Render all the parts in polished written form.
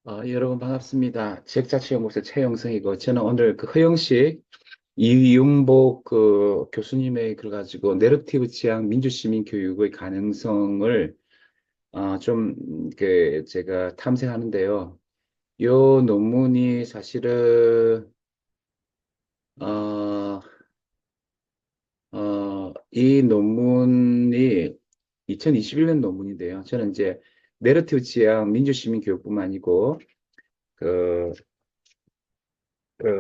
여러분 반갑습니다. 지역자치연구소 최영성이고 저는 오늘 그 허영식 이윤복 그 교수님의 글 가지고 내러티브 지향 민주시민 교육의 가능성을 좀 제가 탐색하는데요. 요 논문이 사실은 어, 이 논문이 2021년 논문인데요. 저는 이제 내러티브 지향 민주시민 교육뿐만 아니고 그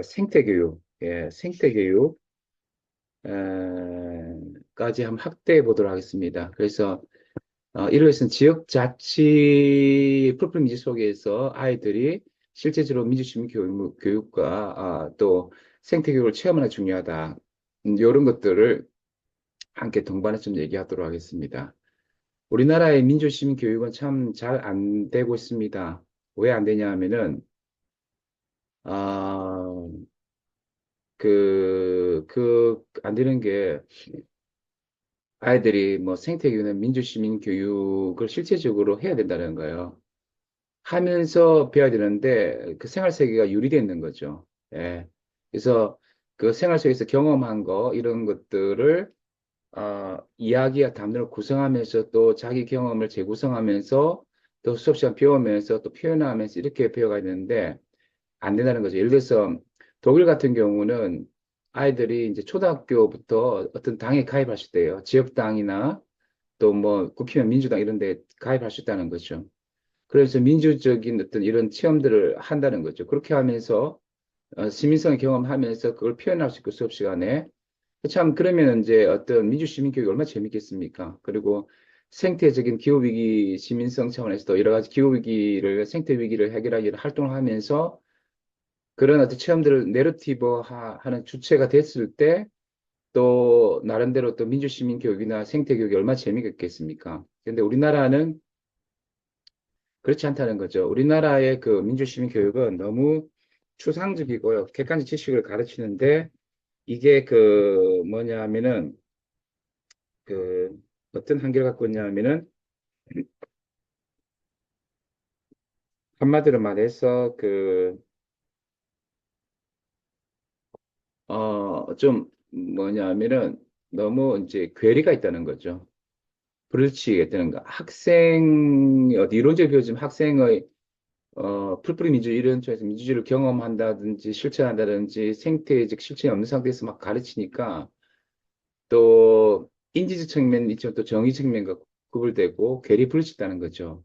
생태교육, 생태교육, 까지 한번 확대해 보도록 하겠습니다. 그래서, 이를 위해서는 지역자치 풀풀 민주 속에서 아이들이 실제적으로 민주주의 교육과, 또 생태교육을 체험하는 게 중요하다. 이런 것들을 함께 동반해서 좀 얘기하도록 하겠습니다. 우리나라의 민주시민 교육은 참 잘 안 되고 있습니다. 왜 안 되냐 하면은, 아, 안 되는 게 아이들이 뭐 생태교육이나 민주시민 교육을 실제적으로 해야 된다는 거예요. 하면서 배워야 되는데 그 생활 세계가 유리되어 있는 거죠. 예. 그래서 그 생활 속에서 경험한 거, 이런 것들을, 이야기와 담론을 구성하면서 또 자기 경험을 재구성하면서 또 수업 시간 배우면서 또 표현하면서 이렇게 배워가야 되는데 안 된다는 거죠. 예를 들어서 독일 같은 경우는 아이들이 이제 초등학교부터 어떤 당에 가입할 수 있대요. 지역당이나 또 뭐 국회의원 민주당 이런 데 가입할 수 있다는 거죠. 그래서 민주적인 어떤 이런 체험들을 한다는 거죠. 그렇게 하면서 시민성을 경험하면서 그걸 표현할 수 있고 수업 시간에 참 그러면 이제 어떤 민주시민 교육이 얼마나 재밌겠습니까? 그리고 생태적인 기후위기 시민성 차원에서도 여러 가지 기후위기를 생태 위기를 해결하기 위한 활동을 하면서 그런 어떤 체험들을 내러티브 하는 주체가 됐을 때 또 나름대로 또 민주시민 교육이나 생태 교육이 얼마나 재미있겠습니까? 근데 우리나라는 그렇지 않다는 거죠. 우리나라의 그 민주시민 교육은 너무 추상적이고요. 객관적 지식을 가르치는데 이게 그 뭐냐 하면은 그 어떤 한계를 갖고 있냐 하면은 한마디로 말해서 좀 뭐냐 하면은 너무 이제 괴리가 있다는 거죠. 불일치가 있다는 거. 이론적으로 배워지면 학생의 풀뿌리 민주주의 이런 쪽에서 민주주의를 경험한다든지 실천한다든지 생태적 실천이 없는 상태에서 막 가르치니까 또 인지적 측면이 있지만 또 정의 측면과 구분되고 괴리 불일치다는 거죠.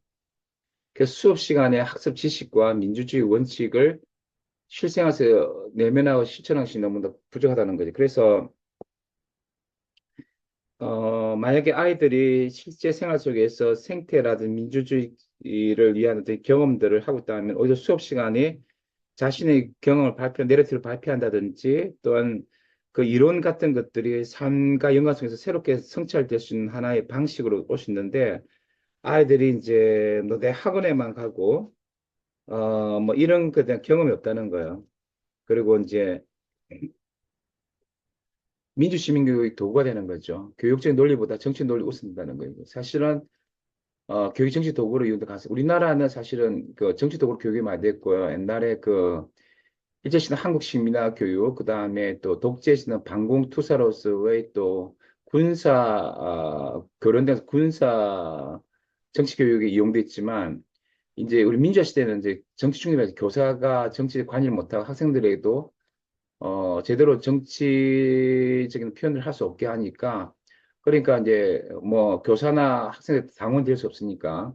그래서 수업 시간에 학습 지식과 민주주의 원칙을 실생활에서 내면하고 실천하는 것이 너무나 부족하다는 거죠. 그래서 만약에 아이들이 실제 생활 속에서 생태라든 민주주의를 위한 어떤 경험들을 하고 있다면 오히려 수업 시간에 자신의 경험을 내러티브를 발표한다든지 또한 그 이론 같은 것들이 삶과 연관성에서 새롭게 성찰될 수 있는 하나의 방식으로 올 수 있는데 아이들이 이제 뭐 내 학원에만 가고 뭐 이런 것에 대한 경험이 없다는 거예요. 그리고 이제 민주시민교육이 도구가 되는 거죠. 교육적 논리보다 정치 논리 우선된다는 거예요. 사실은 교육 정치 도구로 이용돼 가서 우리나라는 사실은 그 정치 도구로 교육이 많이 됐고요. 옛날에 그 일제시대 한국 식민화 교육, 그 다음에 또 독재시대 반공투사로서의 또 교련된 군사 정치 교육에 이용됐지만, 이제 우리 민주화 시대는 이제 정치 중립에서 교사가 정치에 관여를 못하고 학생들에게도, 제대로 정치적인 표현을 할 수 없게 하니까, 그러니까 이제 뭐 교사나 학생들 당원 될 수 없으니까,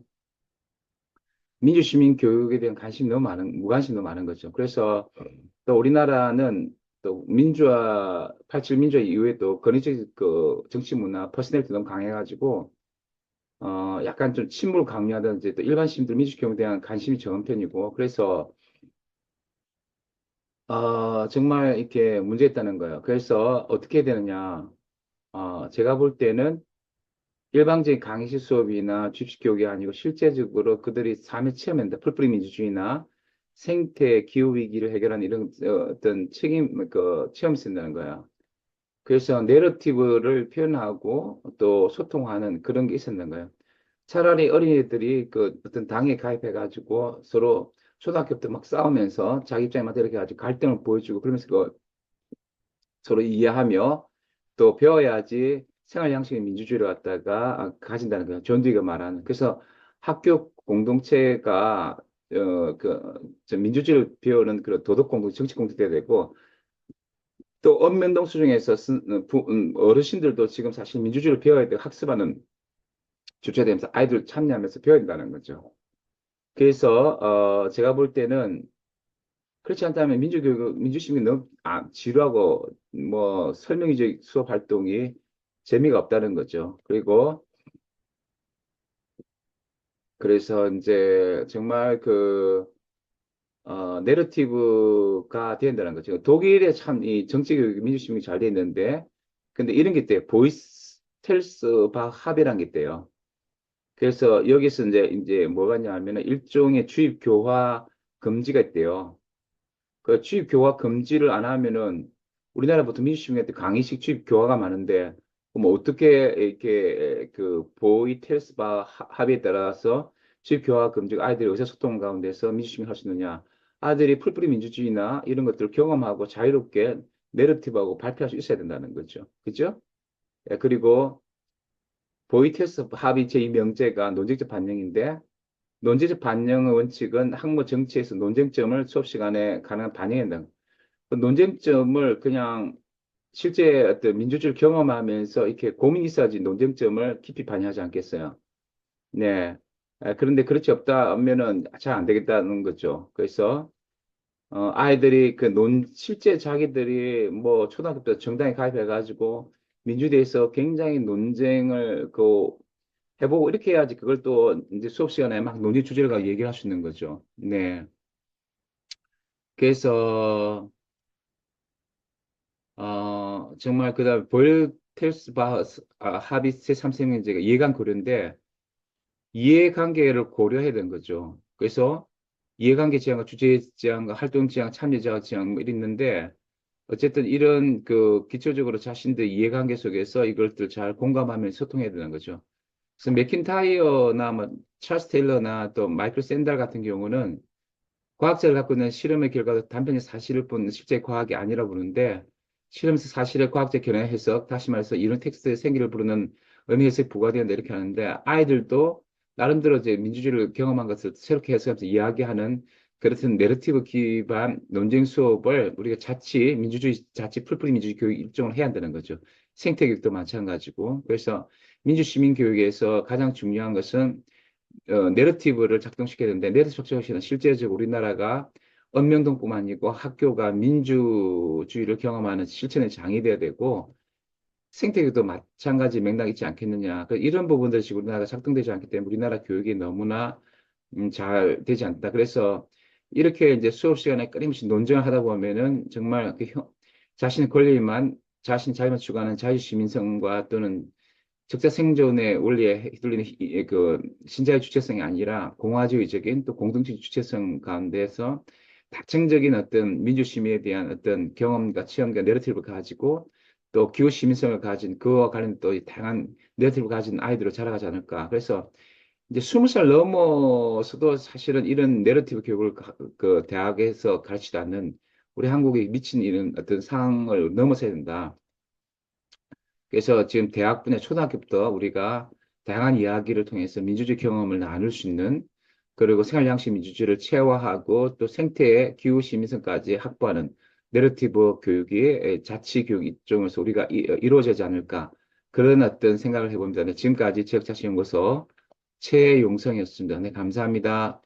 민주시민 교육에 대한 무관심이 너무 많은 거죠. 그래서 또 우리나라는 또 민주화, 87 민주화 이후에도 권위적 그 정치 문화, 퍼스널티 너무 강해가지고, 약간 좀 친문을 강요하든지 또 일반 시민들 민주교육에 대한 관심이 적은 편이고, 그래서, 정말 이렇게 문제있다는 거예요. 그래서 어떻게 해야 되느냐. 제가 볼 때는 일방적인 강의실 수업이나 주식 교육이 아니고 실제적으로 그들이 삶의 체험한다. 풀뿌리 민주주의나 생태 기후 위기를 해결하는 이런 어떤 체험이 쓴다는 거야. 그래서 내러티브를 표현하고 또 소통하는 그런 게 있었는 거예요. 차라리 어린이들이 그 어떤 당에 가입해가지고 서로 초등학교 때 막 싸우면서 자기 입장에 맞게 이렇게 아주 갈등을 보여주고 그러면서 그 서로 이해하며 또 배워야지 생활 양식의 민주주의를 갖다가 가진다는 거예요. 존 듀이가 말하는. 그래서 학교 공동체가 저 민주주의를 배우는 그런 도덕 공동, 정치 공동체가 되고 또 언면동 수중에서 어르신들도 지금 사실 민주주의를 배워야 되고 학습하는 주체되면서 아이들 참여하면서 배워야 된다는 거죠. 그래서 제가 볼 때는 그렇지 않다면 민주시민이 너무 지루하고 뭐 설명의적 수업 활동이 재미가 없다는 거죠. 그리고 그래서 이제 정말 내러티브가 된다는 거죠. 독일에 참 이 정치교육 민주시민이 잘 돼 있는데 근데 이런 게 있대요. 보이스 텔스 바 합이라는 게 있대요. 그래서 여기서 이제 뭐가 있냐면은 일종의 주입 교화 금지가 있대요. 그 주입 교화 금지를 안 하면은 우리나라 보통 민주주의한테 강의식 주입 교화가 많은데 뭐 어떻게 이렇게 그 보이 텔스바 합의에 따라서 주입 교화 금지가 아이들이 의사소통 가운데서 민주주의 할 수 있느냐? 아들이 풀뿌리 민주주의나 이런 것들을 경험하고 자유롭게 내러티브하고 발표할 수 있어야 된다는 거죠. 그죠? 예, 그리고 보이 텔스 합의 제2명제가 논쟁적 반영인데 논제적 반영의 원칙은 학무 정치에서 논쟁점을 수업 시간에 가능한 반영한다. 그 논쟁점을 그냥 실제 어떤 민주주의를 경험하면서 이렇게 고민이 있어야지 논쟁점을 깊이 반영하지 않겠어요. 네. 그런데 그렇지 없다 하면은 잘 안 되겠다는 거죠. 그래서 아이들이 실제 자기들이 뭐 초등학교 때 정당에 가입해가지고 민주대에서 굉장히 논쟁을 해보고 이렇게 해야지 그걸 또 이제 수업 시간에 막 논의 주제를 가지고 얘기를 할 수 있는 거죠. 네. 그래서 정말 그다음 볼테스바 하비스 삼세명제가 이해관 고려인데 이해관계를 고려해야 되는 거죠. 그래서 이해관계 지향과 주체 지향과 활동 지향, 참여 지향 뭐 이랬는데 어쨌든 이런 기초적으로 자신들 이해관계 속에서 이것들 잘 공감하면서 소통해야 되는 거죠. 그래서 맥킨타이어나 뭐 찰스 테일러나 또 마이클 샌달 같은 경우는 과학자를 갖고 있는 실험의 결과도 단편의 사실을 뿐 실제 과학이 아니라 보는데 실험에서 사실을 과학적 견해 해석, 다시 말해서 이론 텍스트의 생기를 부르는 의미 해석이 부과되는다 이렇게 하는데 아이들도 나름대로 이제 민주주의를 경험한 것을 새롭게 해석하면서 이야기하는 그렇은 내러티브 기반 논쟁 수업을 우리가 민주주의 자치 풀뿌리 민주주의 교육 일종으로 해야 한다는 거죠. 생태교육도 마찬가지고. 그래서 민주시민 교육에서 가장 중요한 것은 내러티브를 작동시켜야 되는데 내러티브 작동시키는 실제적으로 우리나라가 언명동뿐만 아니고 학교가 민주주의를 경험하는 실천의 장이 돼야 되고 생태계도 마찬가지 맥락이 있지 않겠느냐. 이런 부분들이 지금 우리나라가 작동되지 않기 때문에 우리나라 교육이 너무나 잘 되지 않다. 그래서 이렇게 이제 수업 시간에 끊임없이 논쟁을 하다 보면은 정말 자신의 권리만 자신 자유만 추구하는 자유시민성과 또는 적자 생존의 원리에 휘둘리는 신자의 주체성이 아니라 공화주의적인 또 공동체적 주체성 가운데서 다층적인 어떤 민주시민에 대한 어떤 경험과 체험과 내러티브를 가지고 또 기호 시민성을 가진 그와 관련 또 다양한 내러티브를 가진 아이들로 자라가지 않을까. 그래서 이제 20살 넘어서도 사실은 이런 내러티브 교육을 대학에서 가르치지 않는 우리 한국이 미친 이런 어떤 상황을 넘어서야 된다. 그래서 지금 대학 분야 초등학교부터 우리가 다양한 이야기를 통해서 민주주의 경험을 나눌 수 있는 그리고 생활 양식 민주주의를 체화하고 또 생태의 기후 시민성까지 확보하는 내러티브 교육이 자치 교육 입장에서 우리가 이루어지지 않을까 그런 어떤 생각을 해봅니다. 네, 지금까지 지역자치연구소 최용성이었습니다. 네, 감사합니다.